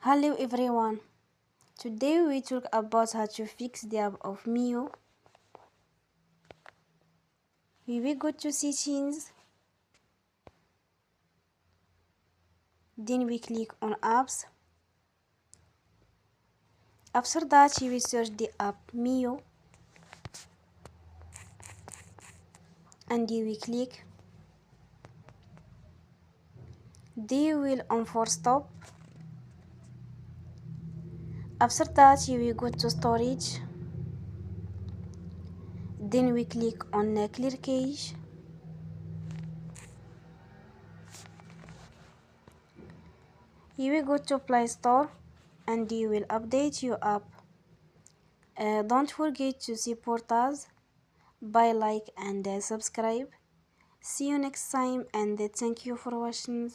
Hello everyone. Today we talk about how to fix the app of Meyo. We will go to settings. Then we click on apps. After that you will search the app Meyo and you will click. Then you will on force stop. After that you will go to storage. Then we click on clear cache. You will go to Play Store and you will update your app. Don't forget to support us by like and subscribe. See you next time and thank you for watching.